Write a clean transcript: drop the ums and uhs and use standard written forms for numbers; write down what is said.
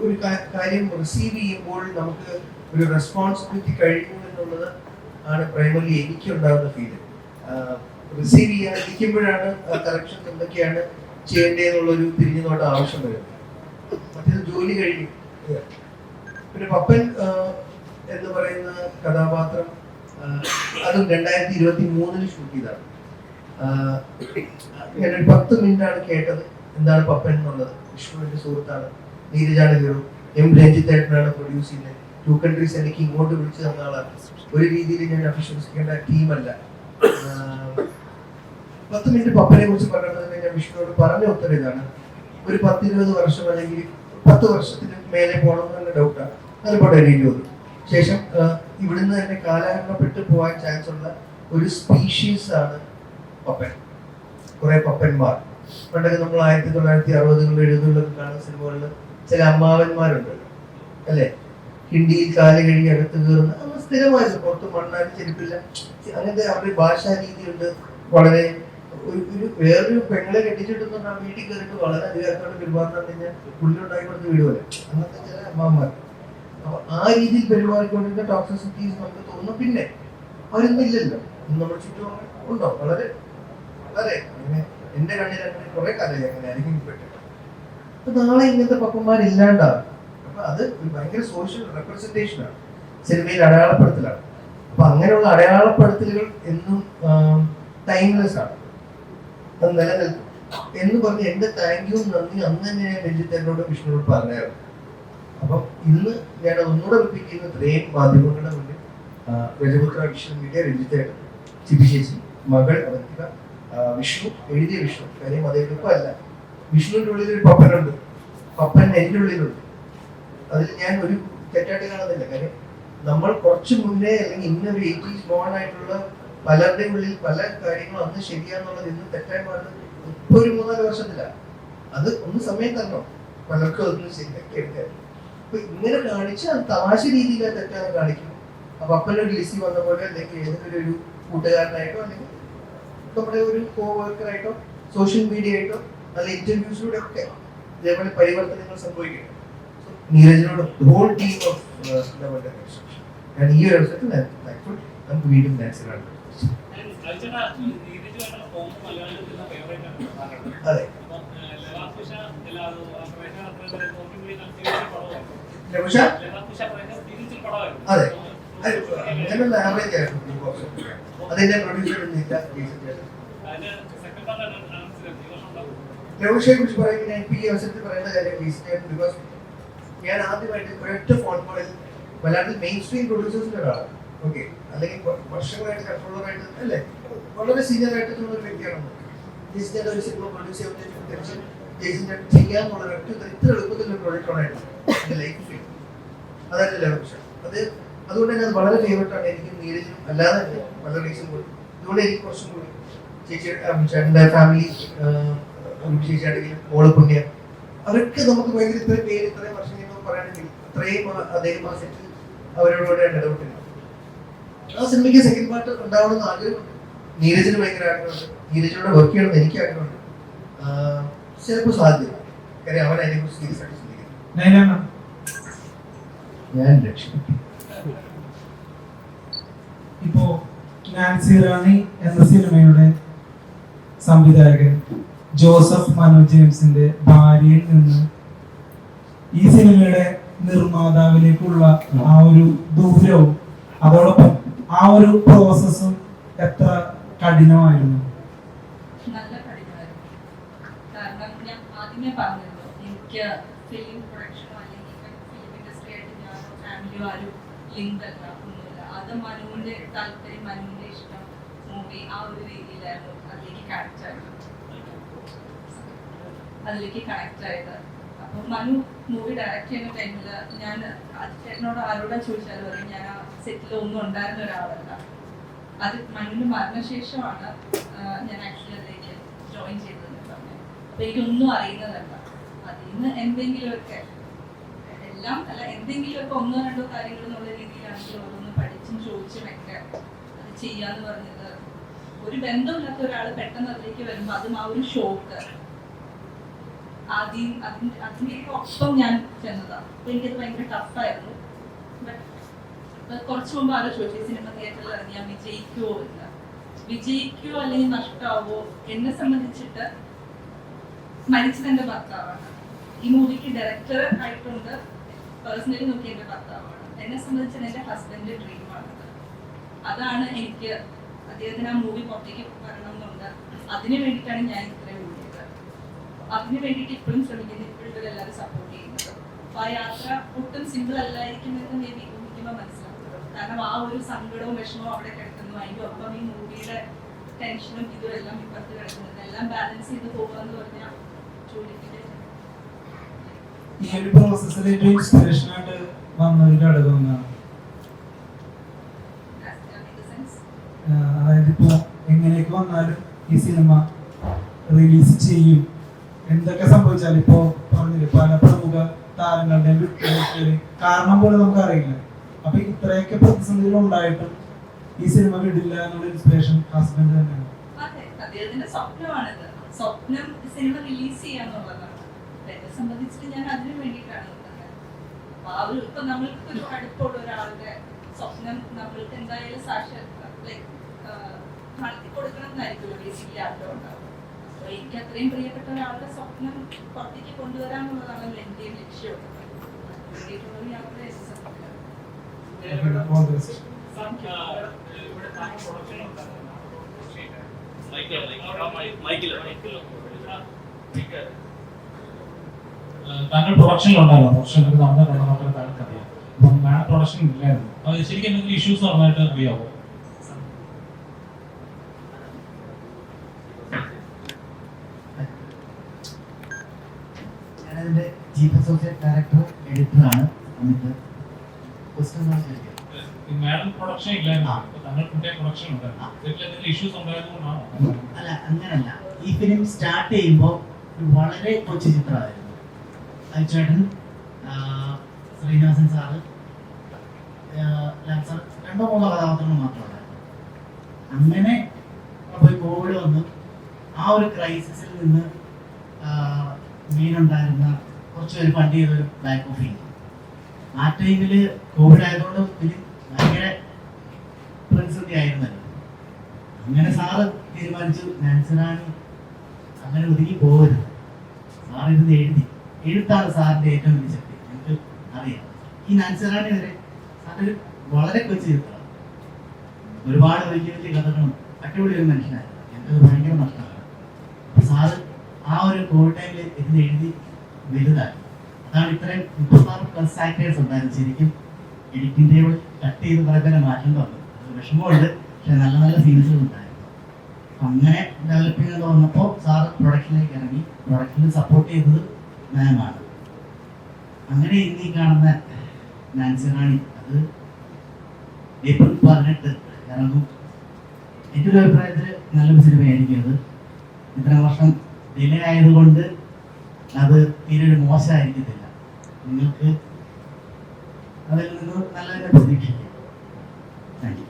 ഒരു കാര്യം റിസീവ് ചെയ്യുമ്പോൾ നമുക്ക് ഒരു റെസ്പോൺസിബിലിറ്റി കഴിഞ്ഞു എന്നുള്ളത് ആണ് പ്രൈമറി എനിക്കുണ്ടാകുന്ന ഫീല്. റിസീവ് ചെയ്യാതിരിക്കുമ്പോഴാണ് കറക്ഷൻ എന്തൊക്കെയാണ് ചെയ്യേണ്ടതെന്നുള്ളൊരു തിരിഞ്ഞു നോട്ടം ആവശ്യം വരുന്നത്. മറ്റേത് ജോലി കഴിഞ്ഞു. പിന്നെ പപ്പൻ എന്ന് പറയുന്ന കഥാപാത്രം അതും 2023 ഷൂട്ട് ചെയ്തതാണ്. ഞാനൊരു 10 മിനിറ്റാണ് കേട്ടത് എന്താണ് പപ്പൻ എന്നുള്ളത്. വിഷ്ണുവിന്റെ സുഹൃത്താണ്, നീരജാണ് ഹീറോ, എം രഞ്ജിത്തേട്ടനാണ് പ്രൊഡ്യൂസ് ചെയ്യുന്നത്. 2 കൺട്രീസ് എനിക്ക് ഇങ്ങോട്ട് വിളിച്ചു തന്ന ആളാണ്. ഒരു രീതിയിൽ ഞാൻ അഭിശ്വസിക്കേണ്ട ടീമല്ല. 10 മിനിറ്റ് പപ്പനെ കുറിച്ച് പറയുന്നത് ഞാൻ വിഷ്ണുവോട് പറഞ്ഞ ഉത്തരം ഇതാണ്: ഒരു 10-20 വർഷം അല്ലെങ്കിൽ 10 വർഷത്തിന് മേലെ പോകണമെന്നുള്ള ഡൗട്ടാണ്. അതുപോലെ 20 ശേഷം ഇവിടുന്ന് തന്നെ കാലഹരണപ്പെട്ട് പോകാൻ ചാൻസ് ഉള്ള ഒരു സ്പീഷീസ് ആണ് പപ്പൻ. കുറെ പപ്പന്മാർ പണ്ടൊക്കെ നമ്മൾ 1960-കളിലും 70-കളിലൊക്കെ കാണുന്ന സിനിമകളിൽ ചില അമ്മാവന്മാരുണ്ട് അല്ലെ, ഹിന്ദിയിൽ കാല് കഴുകി അകത്ത് കയറുന്ന സ്ഥിരമായിട്ട് പുറത്ത് മണ്ണാലും ചെരുപ്പില്ല. അങ്ങനത്തെ അവരുടെ ഭാഷാ രീതിയുണ്ട്. വളരെ ഒരു വേറൊരു പെങ്ങളെ കെട്ടിച്ചിട്ടുണ്ടെന്ന് ആ വീട്ടിൽ കയറിയിട്ട് വളരെ അധികാരത്തോടെ പെരുമാറുന്ന കഴിഞ്ഞാൽ പുള്ളിലുണ്ടാക്കി കൊടുത്ത് വീട് പോലെ അങ്ങനത്തെ ചില അമ്മമാർ. അപ്പൊ ആ രീതിയിൽ പെരുമാറിക്കൊണ്ടിരുന്ന ടോക്സിസിറ്റീസ് നമുക്ക് തോന്നുന്നു. പിന്നെ അവരൊന്നും ഇല്ലല്ലോ, നമ്മുടെ ചുറ്റും ഉണ്ടോ? വളരെ വളരെ അങ്ങനെ എന്റെ കണ്ണിൽ അങ്ങനെ കുറെ കാലമായി അങ്ങനെ അനുഭവപ്പെട്ടിട്ട്. അപ്പൊ നാളെ ഇങ്ങനത്തെ പപ്പന്മാരില്ലാണ്ടാവും. അപ്പൊ അത് ഒരു ഭയങ്കര സോഷ്യൽ റെപ്രസെന്റേഷനാണ്, സിനിമയിൽ അടയാളപ്പെടുത്തലാണ്. അപ്പൊ അങ്ങനെയുള്ള അടയാളപ്പെടുത്തലുകൾ എന്നും ടൈംലെസ് ആണ്, അത് നിലനിൽക്കും എന്ന് പറഞ്ഞ് എന്റെ താങ്ക് യു നന്ദി അന്ന് തന്നെ ഞാൻ രഞ്ജിത്തേട്ടനോട് വിഷ്ണുവോട് പറഞ്ഞായിരുന്നു. അപ്പം ഇന്ന് ഞാൻ ഒന്നുകൂടെ റിപ്പീറ്റ് ചെയ്യുന്ന ഇത്രയും മാധ്യമങ്ങളുടെ മുന്നിൽ രജപുത്ര വിഷ്ണു മീഡിയ, രഞ്ജിത്തേട്ടൻ, ചിബി ചേച്ചി, മകൾ അവന്തിക, വിഷ്ണു, എഴുതിയ വിഷ്ണു. കാര്യം അതേ എളുപ്പമല്ല. വിഷ്ണുവിന്റെ ഉള്ളിൽ ഒരു പപ്പനുണ്ട്, പപ്പൻ എൻ്റെ ഉള്ളിലുണ്ട്. അതിൽ ഞാൻ ഒരു തെറ്റായിട്ട് കാണുന്നില്ല. കാര്യം നമ്മൾ കുറച്ച് മുന്നേ അല്ലെങ്കിൽ ഇന്നൊരു 80s ബോൺ ആയിട്ടുള്ള പലരുടെ ഉള്ളിൽ പല കാര്യങ്ങളും അന്ന് ശരിയാന്നുള്ളത് ഇന്ന് തെറ്റായി മാറുന്നത് ഇപ്പൊ ഒരു 3-4 വർഷത്തിലാണ്. അത് ഒന്ന് സമയം തരണം പലർക്കും അതൊന്ന് ശരിയാക്കി എടുക്കാൻ. അപ്പൊ ഇങ്ങനെ കാണിച്ച് അത് തമാശ രീതിയിൽ തെറ്റാന്ന് കാണിക്കും. അപ്പൊ അപ്പനൊരു ലിസി വന്ന പോലെ അല്ലെങ്കിൽ ഏതെങ്കിലും ഒരു കൂട്ടുകാരനായിട്ടോ അല്ലെങ്കിൽ നമ്മുടെ ഒരു കോ വർക്കറായിട്ടോ സോഷ്യൽ മീഡിയ ആയിട്ടോ നല്ല ഇന്റർവ്യൂസിലൂടെ ഒക്കെ ഇതേപോലെ പരിവർത്തനങ്ങൾ സംഭവിക്കും. നീരജിനോട് ഹോൾ ടീം ഓഫ് ഞാൻ ഈ ഒരു അവസരത്തിൽ നമുക്ക് വീണ്ടും നാച്ചുറൽ. അതെ, അതെ, അങ്ങനെയുള്ള ആവറേജ് ആയിരുന്നു. അതിന്റെ പ്രൊഡ്യൂസർ ലവകുശയെ കുറിച്ച് പറയുമ്പോൾ ഞാൻ ഈ അവസരത്തിൽ പറയുന്ന കാര്യം ബിക്കോസ് ഞാൻ ആദ്യമായിട്ട് ഒരൊറ്റ ഫോൺ കോളിൽ മലയാളത്തിൽ മെയിൻ സ്ട്രീം പ്രൊഡ്യൂസേഴ്സിന്റെ ഒരാളാണ്. ഓക്കെ, അല്ലെങ്കിൽ വർഷങ്ങളായിട്ട് കൺട്രോളറായിട്ട് അല്ലേ വളരെ സീനിയർ ആയിട്ട് തോന്നുന്ന ഒരു വ്യക്തിയാണ്. ജെയ്സിന്റെ ഒരു സിനിമ പ്രൊഡ്യൂസ് ചെയ്യുമ്പോൾ ജെയ്സിന്റെ ചെയ്യാന്നുള്ള ഇത്ര എളുപ്പത്തിലുള്ള പ്രോജക്റ്റ് ആയിരുന്നു എന്റെ ലൈഫിൽ. അതല്ല ലവകുശ. അതുകൊണ്ട് തന്നെ അത് വളരെ ഫേവറേറ്റ് ആണ് എനിക്ക്. നീരജിനും അല്ലാതെ തന്നെ പല റീസൺ കൂടി. അതുകൊണ്ട് എനിക്ക് കുറച്ചും കൂടി ചേച്ചിയുടെ ഫാമിലി, ചേച്ചിയാണെങ്കിലും മോള് പുണ്യം, അവരൊക്കെ നമുക്ക് ഭയങ്കര ഇത്രയും പേര് ഇത്രയും വർഷം പറയുകയാണെങ്കിൽ അത്രയും അദ്ദേഹം ആ സെറ്റിൽ അവരോട് ഇടപെട്ടില്ല. ആ സിനിമയ്ക്ക് സെക്കൻഡ് പാർട്ട് ഉണ്ടാവണമെന്ന് ആഗ്രഹമുണ്ട്. നീരജിന് ഭയങ്കര ആഗ്രഹമുണ്ട്. നീരജിനോട് വർക്ക് ചെയ്യണമെന്ന് എനിക്ക് ആഗ്രഹമുണ്ട്. ചിലപ്പോൾ സാധ്യത, കാര്യം അവൻ അതിനെ കുറിച്ച് സീരിയസ് ആയിട്ട് ചിന്തിക്കുന്നു. ഞാൻ രക്ഷപ്പെട്ടു. ഇപ്പോ നാൻസി റാണി എന്ന സിനിമയുടെ സംവിധായകൻ ജോസഫ് മനോജ് ജെയിംസിന്റെ ഭാര്യയിൽ നിന്ന് ഈ സിനിമയുടെ നിർമ്മാതാവിലേക്കുള്ള ആ ഒരു ദൂരവും അതോടൊപ്പം ആ ഒരു പ്രോസസ്സും എത്ര കഠിനമായിരുന്നു? നല്ല കഠിനമായിരുന്നു. കാരണം ഞാൻ ആദ്യമേ പറഞ്ഞല്ലോ, എനിക്ക് ഫിലിം പ്രൊഡക്ഷനോ അല്ലെങ്കിൽ ഫിലിം ഇൻഡസ്ട്രി ആയിട്ട് ഞാനോ ഫാമിലിയോ ആരും ലിങ്ക് അല്ല, ഒന്നുമില്ല. അത് മനുവിന്റെ താല്പര്യം, മനുവിന്റെ ഇഷ്ടം, മൂവി ആ ഒരു രീതിയിലായിരുന്നു അതിലേക്ക് കണക്ട് ആയത്. അപ്പോൾ മനു മൂവി ഡയറക്റ്റ് ചെയ്യുന്ന ടൈമിൽ ഞാൻ ചേട്ടനോട് ആരോടാ ചോദിച്ചാലും പറയും ഞാൻ ആ സെറ്റിൽ ഒന്നും ഉണ്ടായിരുന്ന ഒരാളല്ല. അത് മനുവിന്റെ മരണശേഷമാണ് ഞാൻ ആക്ച്വലി അതിലേക്ക് ജോയിൻ ചെയ്തതെന്ന് പറഞ്ഞത്. അപ്പൊ എനിക്കൊന്നും അറിയുന്നതല്ല. അതിൽ നിന്ന് എന്തെങ്കിലുമൊക്കെ, എല്ലാം അല്ല, എന്തെങ്കിലുമൊക്കെ 1-2 കാര്യങ്ങൾ എന്നുള്ള രീതിയിലാണെങ്കിൽ ഓരോന്ന് പഠിച്ചും ചോദിച്ചും ഒക്കെ അത് ചെയ്യാന്ന് പറഞ്ഞത് ഒരു ബന്ധമില്ലാത്ത ഒരാൾ പെട്ടെന്ന് അതിലേക്ക് വരുമ്പോൾ അതും ആ ഒരു ഷോക്ക് അതിൻ്റെയൊക്കെ ഒപ്പം ഞാൻ ചെന്നതാണ്. അപ്പോൾ എനിക്കത് ഭയങ്കര ടഫായിരുന്നു. ബട്ട് കുറച്ച് മുമ്പ് ആരോ ചോദിച്ചു സിനിമ തിയേറ്ററിൽ ഇറങ്ങിയാൽ വിജയിക്കുമോ എന്ന്. വിജയിക്കുമോ അല്ലെങ്കിൽ നഷ്ടമാവോ? എന്നെ സംബന്ധിച്ചിട്ട് മരിച്ചത് എൻ്റെ ഭർത്താവാണ്. ഈ മൂവിക്ക് ഡയറക്ടർ ആയിട്ടുണ്ട്, പേഴ്സണലി നോക്കി എൻ്റെ ഭർത്താവാണ്. എന്നെ സംബന്ധിച്ച് എൻ്റെ ഹസ്ബൻഡിൻ്റെ ഡ്രീമാണത്. അതാണ് എനിക്ക് അദ്ദേഹത്തിന് ആ മൂവി പുറത്തേക്ക് വരണം എന്നുണ്ട്. അതിന് വേണ്ടിയിട്ടാണ് ഞാൻ ഇത്രയും ഓടിയത്. അതിന് വേണ്ടിയിട്ട് ഇപ്പോഴും ശ്രമിക്കുന്നത്, ഇപ്പോഴും ഇവരെല്ലാവരും സപ്പോർട്ട് ചെയ്യുന്നത്. അപ്പോൾ ആ യാത്ര ഒട്ടും സിമ്പിൾ അല്ലായിരിക്കുമെന്ന് മേ ബി ഊഹിക്കുമ്പോൾ മനസ്സിലാക്കുന്നത്. കാരണം ആ ഒരു സങ്കടവും വിഷമവും അവിടെ കിടക്കുന്നു, അതിൻ്റെ ഒപ്പം ഈ മൂവിയുടെ ടെൻഷനും ഇതും എല്ലാം ഇപ്പുറത്ത് കിടക്കുന്നത്, എല്ലാം ബാലൻസ് ചെയ്ത് പോകുകയെന്ന് പറഞ്ഞാൽ ചോദിക്കുന്നത്. ഈ ഒരു പ്രോസസ്സിൽ ഏറ്റവും ഇൻസ്പിറേഷൻ ആയിട്ട് വന്ന ഒരു ഘടകം എന്നാണ്, അതായത് ഇപ്പോൾ എങ്ങനെയൊക്കെ വന്നാലും ഈ സിനിമ റിലീസ് ചെയ്യും, എന്തൊക്കെ സംഭവിച്ചാലും ഇപ്പോൾ പറഞ്ഞില്ലേ പല പ്രമുഖ താരങ്ങളുടെയും വിട്ടുവീഴ്ചയില് കാരണം പോലും നമുക്ക് അറിയില്ല. അപ്പൊ ഇത്രയൊക്കെ പ്രതിസന്ധികൾ ഉണ്ടായിട്ടും ഈ സിനിമ വിടില്ല എന്നുള്ള ഇൻസ്പിറേഷൻ ഹസ്ബൻഡ് തന്നെയാണ്. അതെ, അദ്ദേഹത്തിന്റെ സ്വപ്നമാണിത്. സ്വപ്നം സിനിമ റിലീസ് ചെയ്യാന്നുള്ളതാണ്. എന്നെ സംബന്ധിച്ചിട്ട് ഞാൻ അതിനു വേണ്ടിയിട്ടാണ് നിൽക്കുന്നത്. ആ ഒരു ഇപ്പൊ നമ്മൾക്ക് ഒരു അടുപ്പുള്ള ഒരാളുടെ സ്വപ്നം നമ്മൾക്ക് എന്തായാലും നടത്തി കൊടുക്കണം എന്നായിരിക്കുമല്ലോ ബേസിക്കലി ആഗ്രഹം ഉണ്ടാവും. അപ്പൊ എനിക്ക് അത്രയും പ്രിയപ്പെട്ട ഒരാളുടെ സ്വപ്നം പുറത്തേക്ക് കൊണ്ടുവരാന്നുള്ളതാണല്ലോ എന്റെയും ലക്ഷ്യമുള്ളത്. വേണ്ടിയിട്ടുള്ള യാത്രയായിരുന്നു സത്യം. താങ്കൾ പ്രൊഡക്ഷനിലുണ്ടായിരുന്നു, പ്രൊഡക്ഷൻ നടന്നിട്ടുണ്ടോ താങ്കൾക്ക് അറിയാം. അപ്പം മാഡം പ്രൊഡക്ഷൻ ഇല്ലായിരുന്നു. അത് ശരിക്കും എന്തെങ്കിലും ഇഷ്യൂസ് നടന്നായിട്ട് അറിയാവോ? ഞാനതിന്റെ ചീഫ് അസോസിയേറ്റ് ഡയറക്ടർ എഡിറ്ററാണ്. അമിത് മാഡം പ്രൊഡക്ഷൻ ഇല്ലായിരുന്നു, താങ്കൾ പ്രൊഡക്ഷൻ ഉണ്ടായിരുന്നു. എന്തെങ്കിലും ഇഷ്യൂസ് ഉണ്ടായതുകൊണ്ടാണോ? അല്ല, അങ്ങനല്ല. ഈ ഫിലിം സ്റ്റാർട്ട് ചെയ്യുമ്പോൾ വളരെ കൊച്ചു ചിത്രമായിരുന്നു. അയച്ചേട്ടൻ, ശ്രീനിവാസൻ സാറ്, സാർ, 2-3 കഥാപാത്രങ്ങൾ മാത്രമുണ്ടായിരുന്നു. അങ്ങനെ പോയി കോവിഡ് വന്നു. ആ ഒരു ക്രൈസിസിൽ നിന്ന് മീനുണ്ടായിരുന്ന കുറച്ച് പേര് ഫണ്ട് ചെയ്തൊരു ബാക്ക് ഓഫ് ചെയ്തു. ആ ടൈമിൽ കോവിഡ് ആയതുകൊണ്ട് ഫിലിം ഭയങ്കര പ്രതിസന്ധി ആയിരുന്നല്ലോ. അങ്ങനെ സാറ് തീരുമാനിച്ചു നാൻസിറാണി അങ്ങനെ ഒതുങ്ങി പോകരുത്, സാർ ഇരുന്ന് എഴുത്താണ് സാറിന്റെ ഏറ്റവും വലിയ ശക്തി. എനിക്ക് അറിയാം. ഈ നാൻസിറാണി വരെ സാറിന് വളരെ കൊച്ചു ചിത്രമാണ്. ഒരുപാട് വലിയ വലിയ കഥകളും അടിപൊളി ഒരു മനുഷ്യനായിരുന്നു. എനിക്കത് ഭയങ്കര നഷ്ടമാണ്. അപ്പൊ സാറ് ആ ഒരു കോവിഡ് ടൈമിൽ ഇരുന്ന് എഴുതി വലുതായി. അതാണ് ഇത്രയും 36+ ആക്ടേഴ്സ് ഉണ്ടായിരുന്നു. ശരിക്കും എഡിറ്റിംഗ് ടേബിൾ കട്ട് ചെയ്ത് കുറെ പേരെ മാറ്റേണ്ടി വന്നു. വിഷമമുണ്ട്, പക്ഷെ നല്ല നല്ല സീൻസുകൾ ഉണ്ടായിരുന്നു. അങ്ങനെ ഡെവലപ്പിംഗ് എന്ന് വന്നപ്പോൾ സാറ് പ്രൊഡക്ഷനിലേക്ക് ഇറങ്ങി. പ്രൊഡക്ഷനിൽ സപ്പോർട്ട് ചെയ്തത് മാമാണ്. അങ്ങനെ ഇന്നീ കാണുന്ന നാൻസിറാണി അത് ഏപ്രിൽ 18 ഇറങ്ങും. എൻ്റെ ഒരു അഭിപ്രായത്തിൽ നല്ലൊരു സിനിമയായിരിക്കും അത്. ഇത്രയും വർഷം ഡിലേ ആയതുകൊണ്ട് അത് തീരെ ഒരു മോശമായിരിക്കത്തില്ല. നിങ്ങൾക്ക് അതിൽ നിന്ന് നല്ല പ്രതീക്ഷിക്കാം. Thank you.